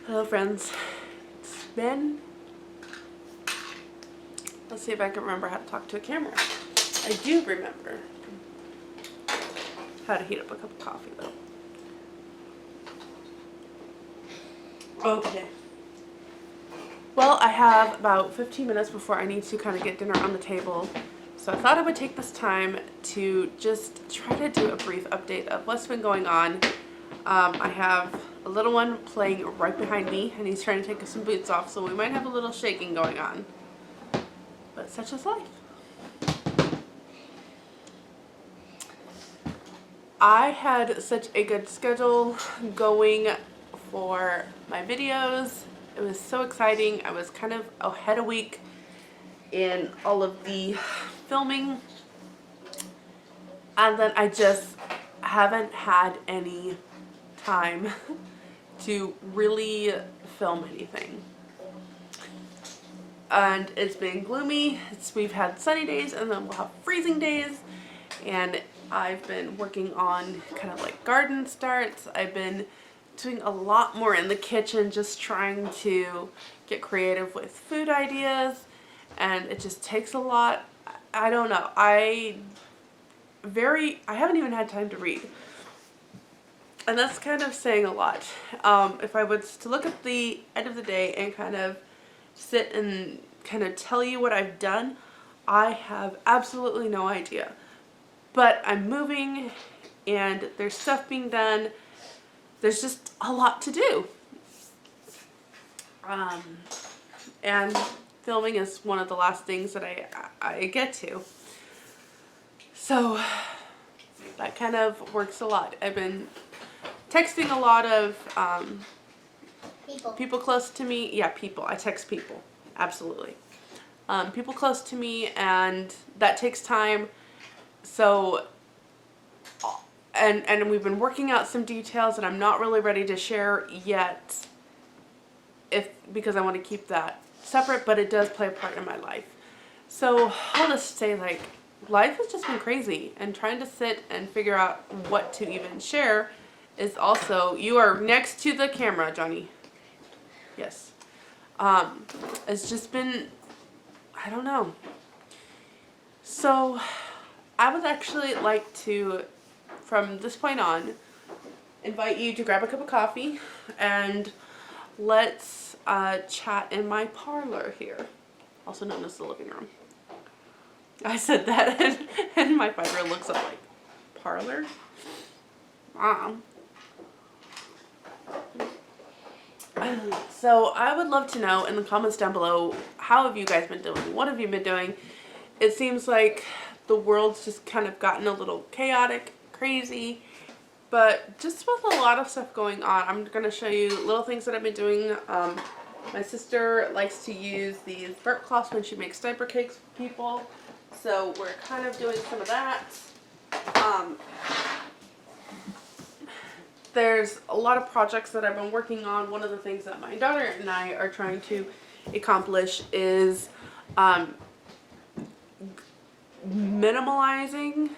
Hello friends. It's been, let's see if I can remember how to talk to a camera. I do remember how to heat up a cup of coffee though. Okay. Well, I have about 15 minutes before I need to kind of get dinner on the table. So I thought I would take this time to just try to do a brief update of what's been going on. I have a little one playing right behind me and he's trying to take some boots off, so we might have a little shaking going on. But such is life. I had such a good schedule going for my videos. It was so exciting. I was kind of ahead a week in all of the filming. And then I just haven't had any time to really film anything. And it's been gloomy. We've had sunny days and then we'll have freezing days. And I've been working on kind of like garden starts. I've been doing a lot more in the kitchen, just trying to get creative with food ideas. And it just takes a lot. I don't know. I haven't even had time to read. And that's kind of saying a lot. If I was to look at the end of the day and kind of sit and kind of tell you what I've done, I have absolutely no idea. But I'm moving and there's stuff being done. There's just a lot to do. And filming is one of the last things that I get to. So that kind of works a lot. I've been texting a lot of people close to me. Yeah, people. I text people. Absolutely. People close to me, and that takes time. So, and we've been working out some details that I'm not really ready to share yet, because I want to keep that separate, but it does play a part in my life. So I'll just say, like, life has just been crazy, and trying to sit and figure out what to even share is also, you are next to the camera, Johnny. Yes. It's just been, I don't know. So I would actually like to, from this point on, invite you to grab a cup of coffee and let's chat in my parlor here, also known as the living room. I said that and my 5-year-old looks up like, parlor? So I would love to know in the comments down below, how have you guys been doing? What have you been doing? It seems like the world's just kind of gotten a little chaotic, crazy, but just with a lot of stuff going on. I'm going to show you little things that I've been doing. My sister likes to use these burnt cloths when she makes diaper cakes for people, so we're kind of doing some of that. There's a lot of projects that I've been working on. One of the things that my daughter and I are trying to accomplish is minimalizing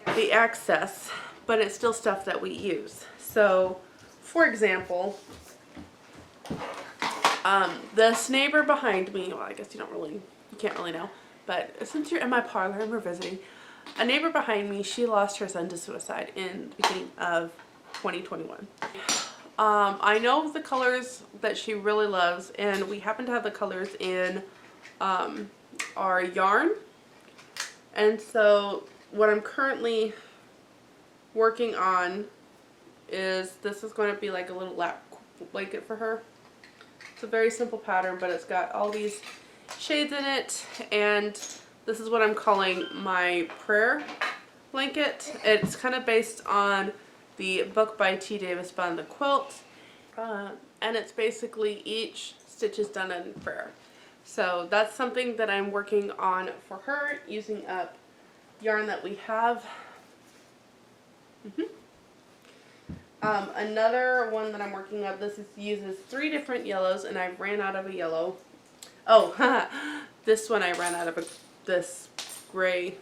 the excess, but it's still stuff that we use. So, for example, this neighbor behind me, well, I guess you can't really know, but since you're in my parlor and we're visiting, a neighbor behind me, she lost her son to suicide in the beginning of 2021. I know the colors that she really loves, and we happen to have the colors in our yarn. And so what I'm currently working on is, this is going to be like a little lap blanket for her. It's a very simple pattern, but it's got all these shades in it, and this is what I'm calling my prayer blanket. It's kind of based on the book by T. Davis Bond, The Quilt, and it's basically each stitch is done in prayer. So that's something that I'm working on for her, using up yarn that we have. Another one that I'm working on, uses 3 different yellows, and I ran out of a yellow. Oh, this one I ran out of this gray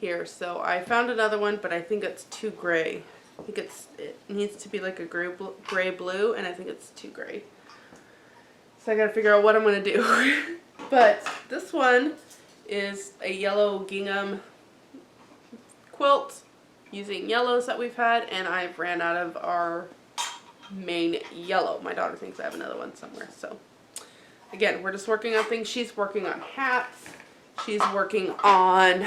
here, so I found another one, but I think it's too gray I think it needs to be like a gray blue, and I think it's too gray. So I gotta figure out what I'm gonna do. But this one is a yellow gingham quilt using yellows that we've had, and I've ran out of our main yellow. My daughter thinks I have another one somewhere. So again, we're just working on things. She's working on hats. She's working on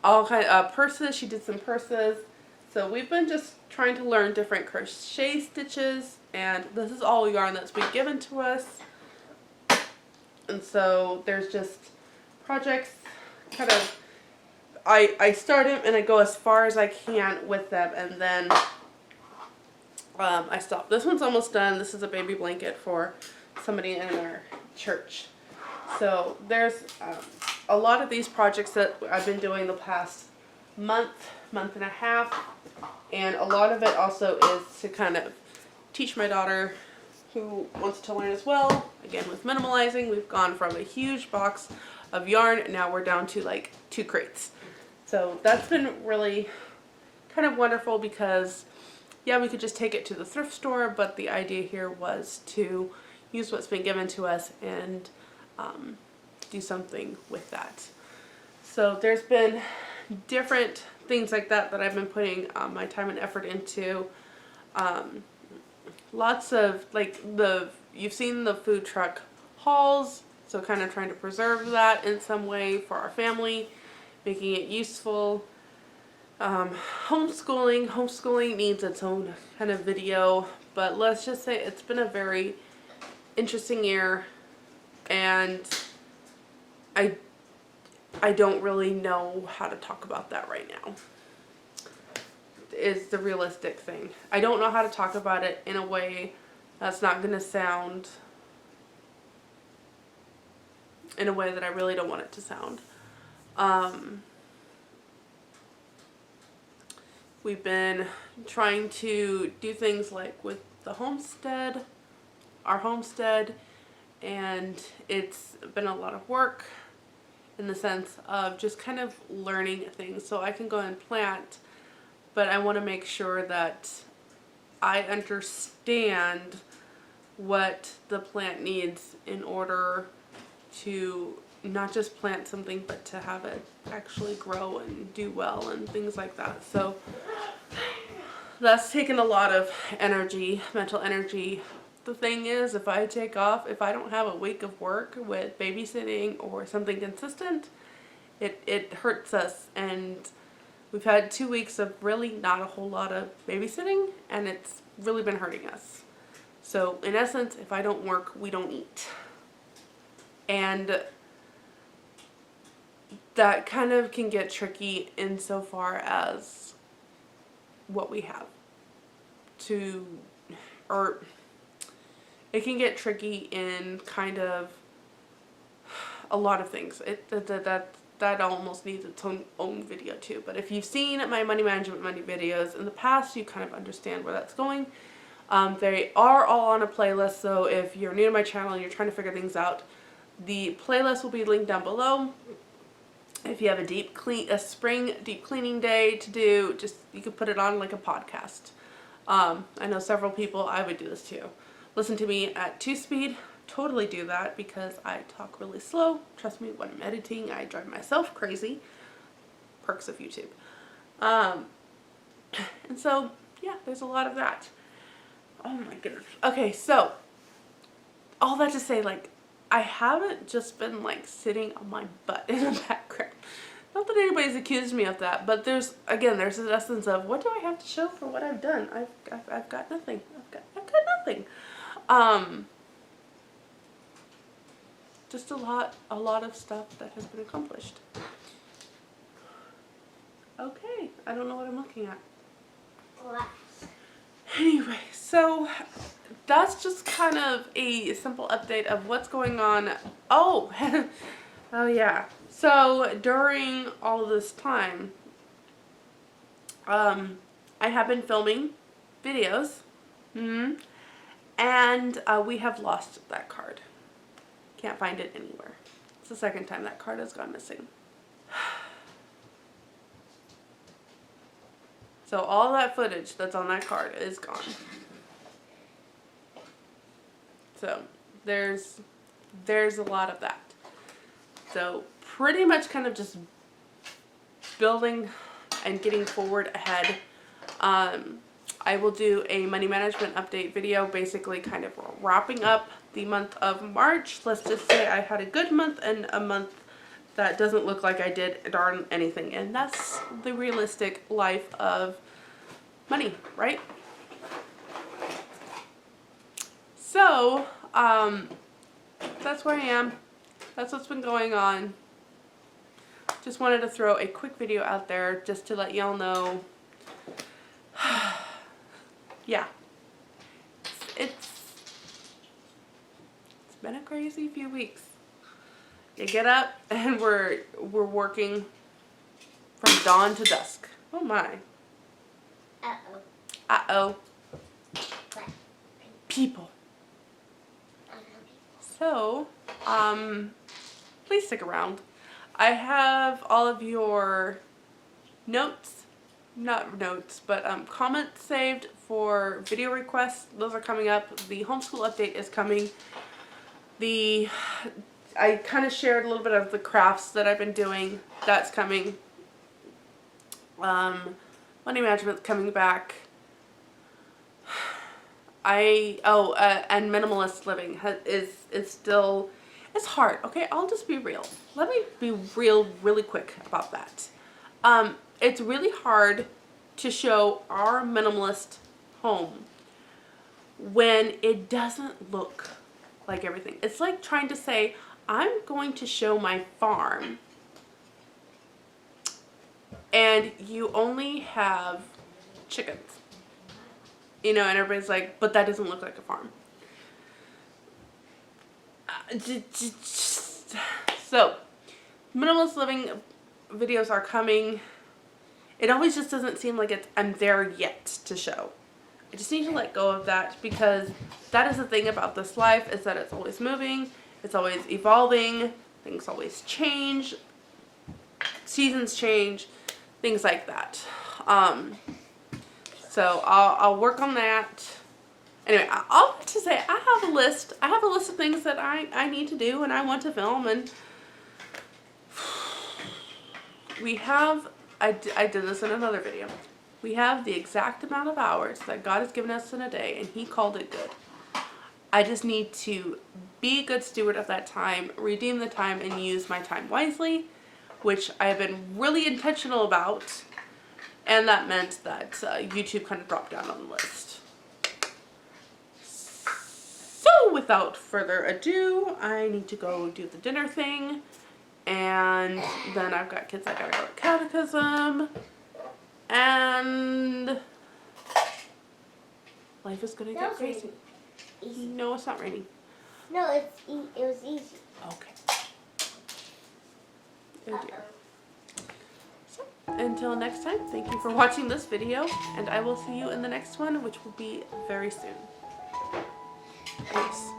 all kind of purses. She did some purses. So we've been just trying to learn different crochet stitches, and this is all yarn that's been given to us. And so there's just projects kind of, I start them and I go as far as I can with them, and then I stop. This one's almost done. This is a baby blanket for somebody in our church. So there's a lot of these projects that I've been doing the past month and a half, and a lot of it also is to kind of teach my daughter, who wants to learn as well. Again, with minimalizing, we've gone from a huge box of yarn, and now we're down to like 2 crates. So that's been really kind of wonderful because, yeah, we could just take it to the thrift store, but the idea here was to use what's been given to us and do something with that. So there's been different things like that I've been putting my time and effort into. Lots of, like, you've seen the food truck hauls, so kind of trying to preserve that in some way for our family, making it useful. Homeschooling needs its own kind of video, but let's just say it's been a very interesting year, and I don't really know how to talk about that right now, is the realistic thing. I don't know how to talk about it in a way that's not going to sound in a way that I really don't want it to sound. We've been trying to do things like with the homestead, our homestead, and it's been a lot of work in the sense of just kind of learning things. So I can go and plant, but I want to make sure that I understand what the plant needs in order to not just plant something, but to have it actually grow and do well and things like that. So that's taken a lot of energy, mental energy. The thing is, if I take off, if I don't have a week of work with babysitting or something consistent, it hurts us. And we've had 2 weeks of really not a whole lot of babysitting, and it's really been hurting us. So in essence, if I don't work, we don't eat. And that kind of can get tricky insofar as what we have to, or it can get tricky in kind of a lot of things. That almost needs its own video too. But if you've seen my money management videos in the past, you kind of understand where that's going. They are all on a playlist, so if you're new to my channel and you're trying to figure things out, the playlist will be linked down below. If you have a spring deep cleaning day to do, just you could put it on like a podcast. I know several people, I would do this too. Listen to me at 2 speed. Totally do that because I talk really slow. Trust me, when I'm editing, I drive myself crazy. Perks of YouTube. And so, yeah, there's a lot of that. Oh my goodness. Okay, so all that to say, like, I haven't just been like sitting on my butt in the background. Not that anybody's accused me of that, but there's an essence of, what do I have to show for what I've done? I've got nothing. I've got nothing. Just a lot of stuff that has been accomplished. Okay, I don't know what I'm looking at. Anyway, so that's just kind of a simple update of what's going on. Oh, oh yeah. So during all of this time, I have been filming videos, and we have lost that card. Can't find it anywhere. It's the second time that card has gone missing. So all that footage that's on that card is gone. So there's a lot of that. So pretty much kind of just building and getting forward ahead. I will do a money management update video, basically kind of wrapping up the month of March. Let's just say I had a good month and a month that doesn't look like I did darn anything. And that's the realistic life of money, right? So, that's where I am. That's what's been going on. Just wanted to throw a quick video out there just to let y'all know. Yeah. It's been a crazy few weeks. You get up and we're working from dawn to dusk. Oh my. Uh-oh. Uh-oh. What? People. So, please stick around. I have all of your notes, not notes, but comments saved for video requests. Those are coming up. The homeschool update is coming. I kind of shared a little bit of the crafts that I've been doing. That's coming. Money management's coming back. And minimalist living is still, it's hard. Okay, I'll just be real. Let me be real really quick about that. It's really hard to show our minimalist home when it doesn't look like everything. It's like trying to say, I'm going to show my farm, and you only have chickens. You know, and everybody's like, but that doesn't look like a farm. So, minimalist living videos are coming. It always just doesn't seem like I'm there yet to show. I just need to let go of that, because that is the thing about this life, is that it's always moving, it's always evolving, things always change, seasons change, things like that. So I'll work on that. Anyway, I'll have to say I have a list. I have a list of things that I need to do and I want to film, and we have, I did this in another video. We have the exact amount of hours that God has given us in a day, and He called it good. I just need to be a good steward of that time, redeem the time, and use my time wisely, which I have been really intentional about. And that meant that YouTube kind of dropped down on the list. So without further ado, I need to go do the dinner thing. And then I've got kids I gotta go to catechism. And life is gonna get crazy. No, it's not raining. No, it was easy. Okay. Oh dear. Until next time, thank you for watching this video, and I will see you in the next one, which will be very soon. Peace.